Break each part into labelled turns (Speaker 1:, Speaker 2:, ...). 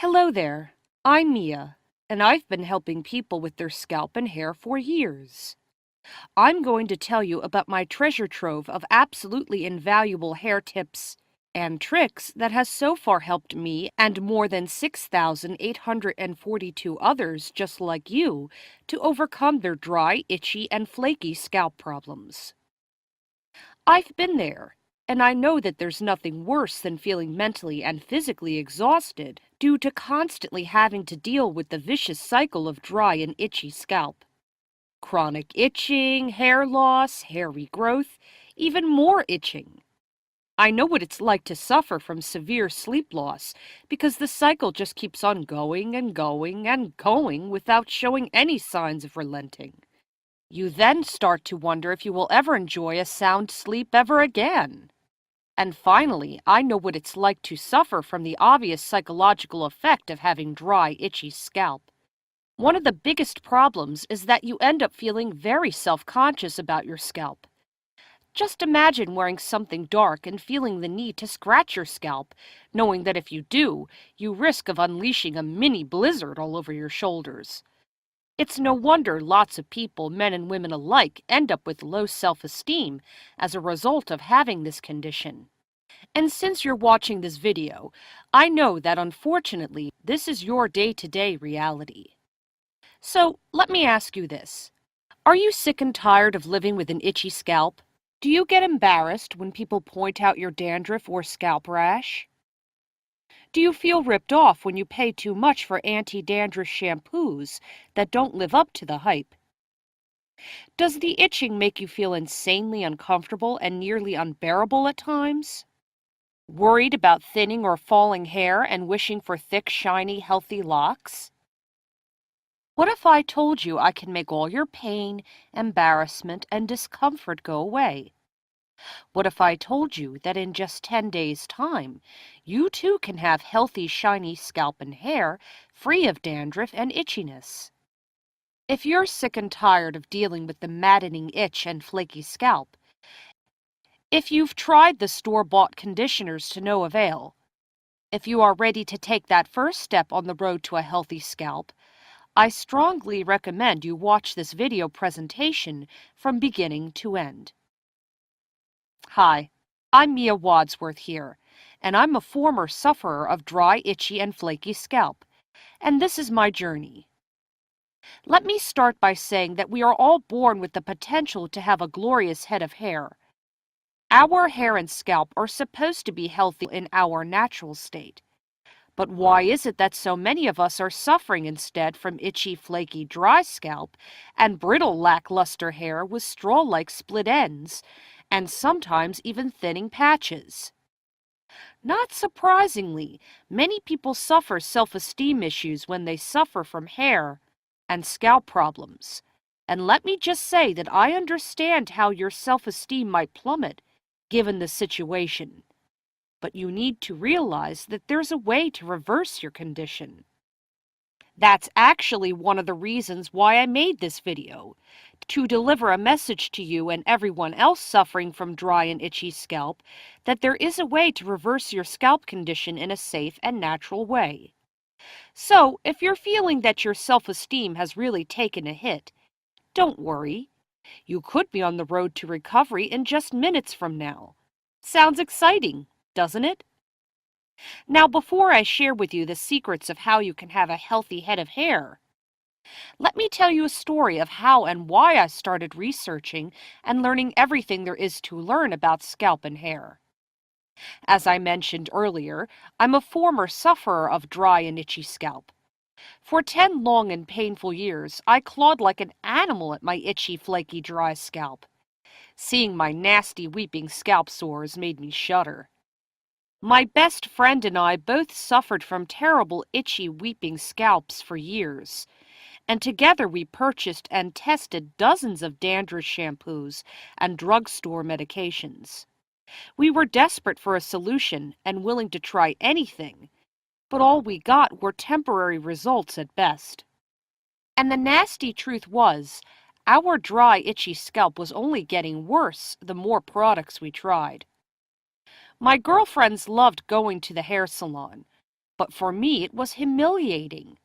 Speaker 1: Hello there. I'm Mia, and I've been helping people with their scalp and hair for years. I'm going to tell you about my treasure trove of absolutely invaluable hair tips and tricks that has so far helped me and more than 6,842 others just like you to overcome their dry, itchy, and flaky scalp problems. I've been there, and I know that there's nothing worse than feeling mentally and physically exhausted due to constantly having to deal with the vicious cycle of dry and itchy scalp. Chronic itching, hair loss, hair regrowth, even more itching. I know what it's like to suffer from severe sleep loss because the cycle just keeps on going and going and going without showing any signs of relenting. You then start to wonder if you will ever enjoy a sound sleep ever again. And finally, I know what it's like to suffer from the obvious psychological effect of having dry, itchy scalp. One of the biggest problems is that you end up feeling very self-conscious about your scalp. Just imagine wearing something dark and feeling the need to scratch your scalp, knowing that if you do, you risk of unleashing a mini blizzard all over your shoulders. It's no wonder lots of people, men and women alike, end up with low self-esteem as a result of having this condition. And since you're watching this video, I know that unfortunately, this is your day-to-day reality. So, let me ask you this. Are you sick and tired of living with an itchy scalp? Do you get embarrassed when people point out your dandruff or scalp rash? Do you feel ripped off when you pay too much for anti-dandruff shampoos that don't live up to the hype? Does the itching make you feel insanely uncomfortable and nearly unbearable at times? Worried about thinning or falling hair and wishing for thick, shiny, healthy locks? What if I told you I can make all your pain, embarrassment, and discomfort go away? What if I told you that in just 10 days' time, you too can have healthy, shiny scalp and hair, free of dandruff and itchiness? If you're sick and tired of dealing with the maddening itch and flaky scalp, if you've tried the store-bought conditioners to no avail, if you are ready to take that first step on the road to a healthy scalp, I strongly recommend you watch this video presentation from beginning to end. Hi, I'm Mia Wadsworth here, and I'm a former sufferer of dry, itchy, and flaky scalp, and this is my journey. Let me start by saying that we are all born with the potential to have a glorious head of hair. Our hair and scalp are supposed to be healthy in our natural state. But why is it that so many of us are suffering instead from itchy, flaky, dry scalp and brittle, lackluster hair with straw-like split ends, and sometimes even thinning patches? Not surprisingly, many people suffer self-esteem issues when they suffer from hair and scalp problems. And let me just say that I understand how your self-esteem might plummet, given the situation. But you need to realize that there's a way to reverse your condition. That's actually one of the reasons why I made this video, to deliver a message to you and everyone else suffering from dry and itchy scalp that there is a way to reverse your scalp condition in a safe and natural way. So, if you're feeling that your self-esteem has really taken a hit, don't worry. You could be on the road to recovery in just minutes from now. Sounds exciting, doesn't it? Now, before I share with you the secrets of how you can have a healthy head of hair, let me tell you a story of how and why I started researching and learning everything there is to learn about scalp and hair. As I mentioned earlier, I'm a former sufferer of dry and itchy scalp. For 10 long and painful years, I clawed like an animal at my itchy, flaky, dry scalp. Seeing my nasty, weeping scalp sores made me shudder. My best friend and I both suffered from terrible, itchy, weeping scalps for years, and together we purchased and tested dozens of dandruff shampoos and drugstore medications. We were desperate for a solution and willing to try anything, but all we got were temporary results at best. And the nasty truth was, our dry, itchy scalp was only getting worse the more products we tried. My girlfriends loved going to the hair salon, but for me it was humiliating.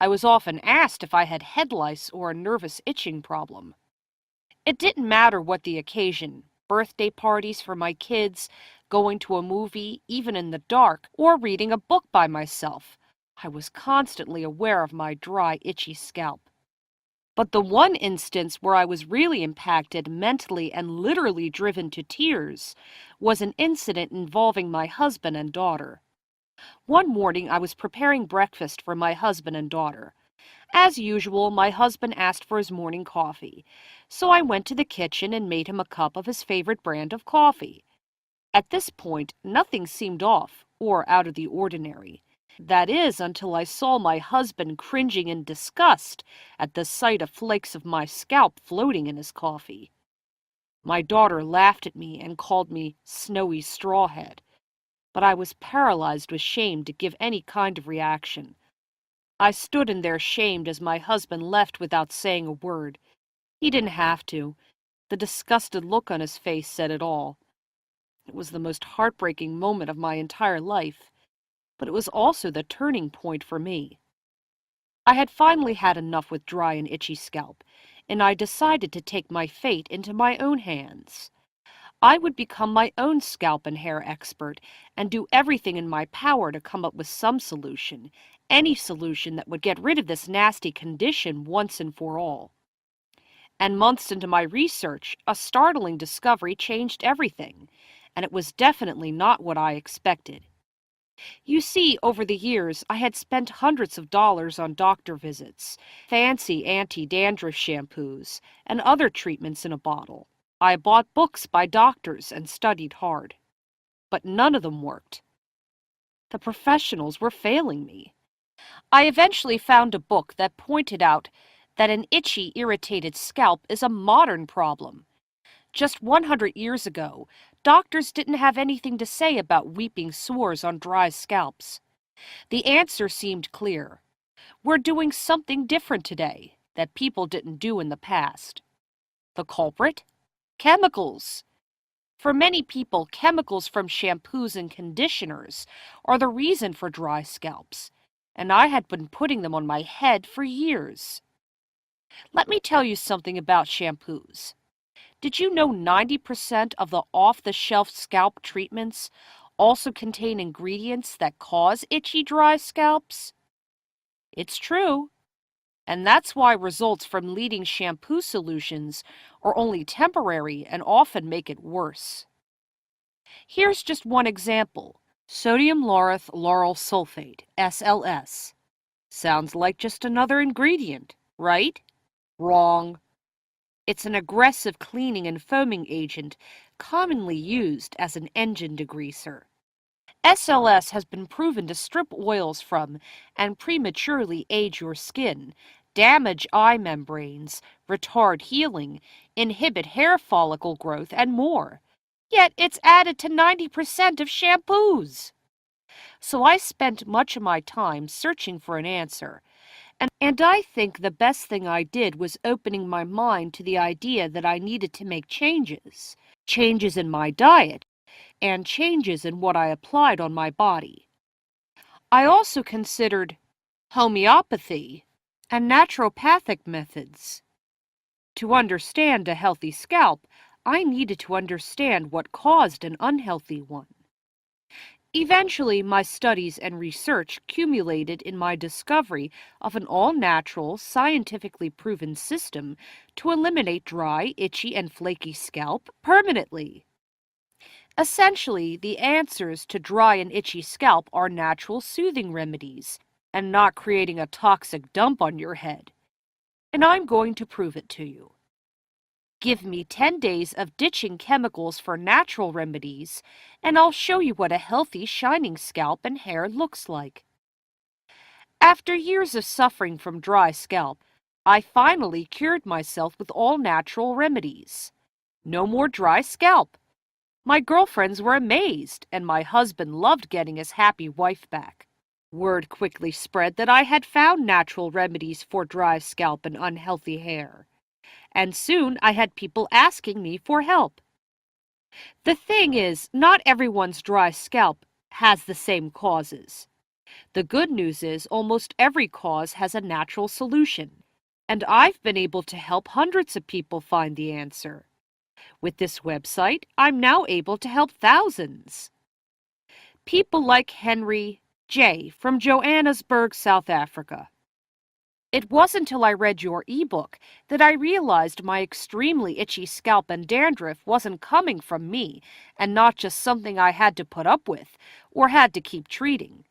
Speaker 1: I was often asked if I had head lice or a nervous itching problem. It didn't matter what the occasion, birthday parties for my kids, going to a movie, even in the dark, or reading a book by myself. I was constantly aware of my dry, itchy scalp. But the one instance where I was really impacted mentally and literally driven to tears was an incident involving my husband and daughter. One morning I was preparing breakfast for my husband and daughter. As usual, my husband asked for his morning coffee, so I went to the kitchen and made him a cup of his favorite brand of coffee. At this point, nothing seemed off or out of the ordinary. That is, until I saw my husband cringing in disgust at the sight of flakes of my scalp floating in his coffee. My daughter laughed at me and called me snowy strawhead, but I was paralyzed with shame to give any kind of reaction. I stood in there shamed as my husband left without saying a word. He didn't have to. The disgusted look on his face said it all. It was the most heartbreaking moment of my entire life, but it was also the turning point for me. I had finally had enough with dry and itchy scalp, and I decided to take my fate into my own hands. I would become my own scalp and hair expert and do everything in my power to come up with some solution, any solution that would get rid of this nasty condition once and for all. And months into my research, a startling discovery changed everything, and it was definitely not what I expected. You see, over the years, I had spent hundreds of dollars on doctor visits, fancy anti-dandruff shampoos, and other treatments in a bottle. I bought books by doctors and studied hard. But none of them worked. The professionals were failing me. I eventually found a book that pointed out that an itchy, irritated scalp is a modern problem. Just 100 years ago, doctors didn't have anything to say about weeping sores on dry scalps. The answer seemed clear. We're doing something different today that people didn't do in the past. The culprit? Chemicals. For many people, chemicals from shampoos and conditioners are the reason for dry scalps, and I had been putting them on my head for years. Let me tell you something about shampoos. Did you know 90% of the off-the-shelf scalp treatments also contain ingredients that cause itchy, dry scalps? It's true. And that's why results from leading shampoo solutions are only temporary and often make it worse. Here's just one example. Sodium lauryl sulfate, SLS. Sounds like just another ingredient, right? Wrong. It's an aggressive cleaning and foaming agent commonly used as an engine degreaser. SLS has been proven to strip oils from and prematurely age your skin, damage eye membranes, retard healing, inhibit hair follicle growth, and more. Yet it's added to 90% of shampoos. So I spent much of my time searching for an answer. And I think the best thing I did was opening my mind to the idea that I needed to make changes. Changes in my diet, and changes in what I applied on my body. I also considered homeopathy and naturopathic methods. To understand a healthy scalp, I needed to understand what caused an unhealthy one. Eventually, my studies and research culminated in my discovery of an all-natural, scientifically proven system to eliminate dry, itchy, and flaky scalp permanently. Essentially, the answers to dry and itchy scalp are natural soothing remedies, and not creating a toxic dump on your head. And I'm going to prove it to you. Give me 10 days of ditching chemicals for natural remedies, and I'll show you what a healthy, shining scalp and hair looks like. After years of suffering from dry scalp, I finally cured myself with all natural remedies. No more dry scalp. My girlfriends were amazed, and my husband loved getting his happy wife back. Word quickly spread that I had found natural remedies for dry scalp and unhealthy hair. And soon I had people asking me for help. The thing is, not everyone's dry scalp has the same causes. The good news is almost every cause has a natural solution, and I've been able to help hundreds of people find the answer. With this website, I'm now able to help thousands. People like Henry J. from Johannesburg, South Africa. It wasn't until I read your ebook that I realized my extremely itchy scalp and dandruff wasn't coming from me and not just something I had to put up with or had to keep treating.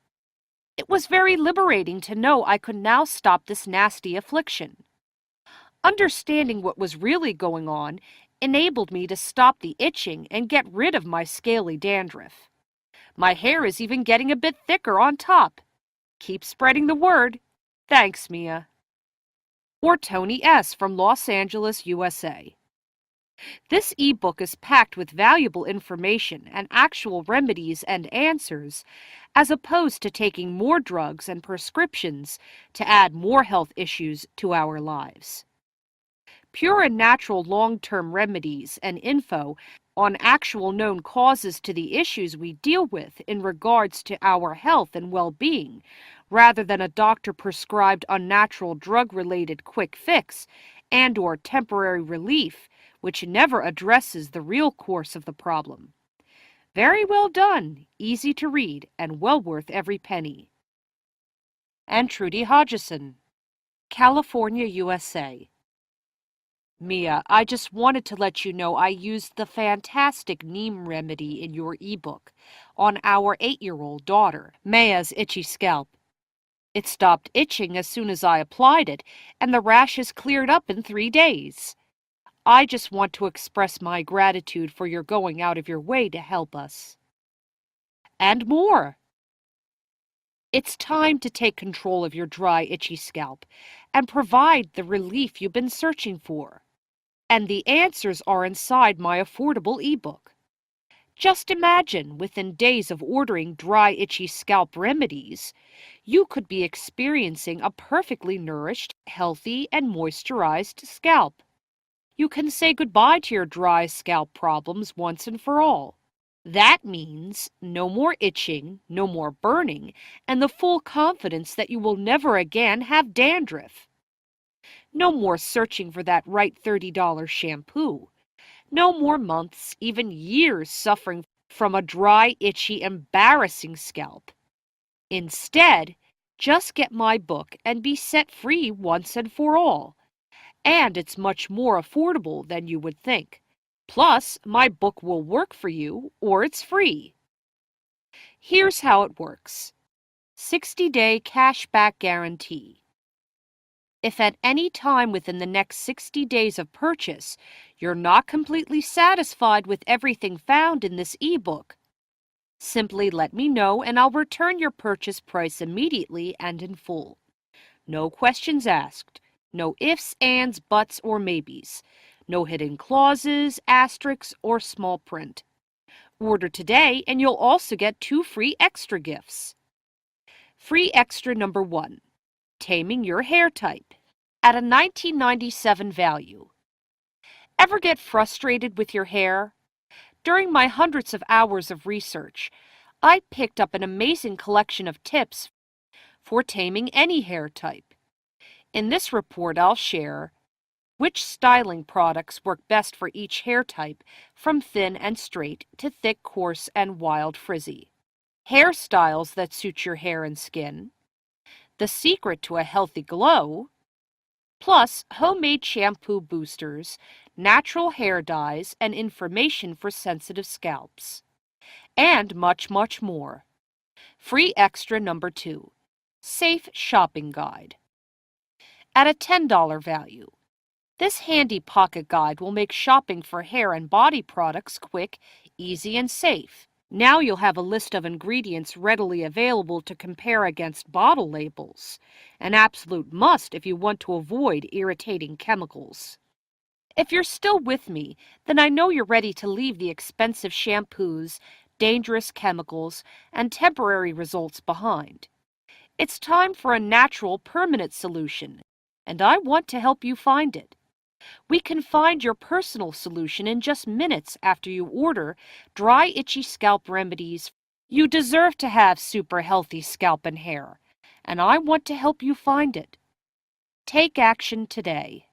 Speaker 1: It was very liberating to know I could now stop this nasty affliction. Understanding what was really going on enabled me to stop the itching and get rid of my scaly dandruff. My hair is even getting a bit thicker on top. Keep spreading the word. Thanks, Mia. Or Tony S. from Los Angeles, USA. This ebook is packed with valuable information and actual remedies and answers, as opposed to taking more drugs and prescriptions to add more health issues to our lives. Pure and natural long-term remedies and info on actual known causes to the issues we deal with in regards to our health and well-being, rather than a doctor-prescribed unnatural drug-related quick fix and/or temporary relief, which never addresses the real course of the problem. Very well done, easy to read, and well worth every penny. And Trudy Hodgson, California, USA. Mia, I just wanted to let you know I used the fantastic neem remedy in your ebook on our 8-year-old daughter, Maya's itchy scalp. It stopped itching as soon as I applied it, and the rashes cleared up in 3 days. I just want to express my gratitude for your going out of your way to help us. And more. It's time to take control of your dry, itchy scalp and provide the relief you've been searching for. And the answers are inside my affordable ebook. Just imagine, within days of ordering dry, itchy scalp remedies, you could be experiencing a perfectly nourished, healthy, and moisturized scalp. You can say goodbye to your dry scalp problems once and for all. That means no more itching, no more burning, and the full confidence that you will never again have dandruff. No more searching for that right $30 shampoo. No more months, even years suffering from a dry, itchy, embarrassing scalp. Instead, just get my book and be set free once and for all. And it's much more affordable than you would think. Plus, my book will work for you or it's free. Here's how it works. 60-day cash-back guarantee. If at any time within the next 60 days of purchase, you're not completely satisfied with everything found in this ebook, simply let me know and I'll return your purchase price immediately and in full. No questions asked. No ifs, ands, buts, or maybes. No hidden clauses, asterisks, or small print. Order today and you'll also get 2 free extra gifts. Free extra number 1. Taming your hair type at a $19.97 value. Ever get frustrated with your hair? During my hundreds of hours of research, I picked up an amazing collection of tips for taming any hair type. In this report, I'll share which styling products work best for each hair type, from thin and straight to thick, coarse, and wild frizzy. Hairstyles that suit your hair and skin. The secret to a healthy glow. Plus, homemade shampoo boosters, natural hair dyes, and information for sensitive scalps. And much, much more. Free extra number 2. Safe shopping guide. At a $10 value. This handy pocket guide will make shopping for hair and body products quick, easy, and safe. Now you'll have a list of ingredients readily available to compare against bottle labels, an absolute must if you want to avoid irritating chemicals. If you're still with me, then I know you're ready to leave the expensive shampoos, dangerous chemicals, and temporary results behind. It's time for a natural, permanent solution, and I want to help you find it. We can find your personal solution in just minutes after you order Dry Itchy Scalp Remedies You deserve to have super healthy scalp and hair, and I want to help you find it. Take action today.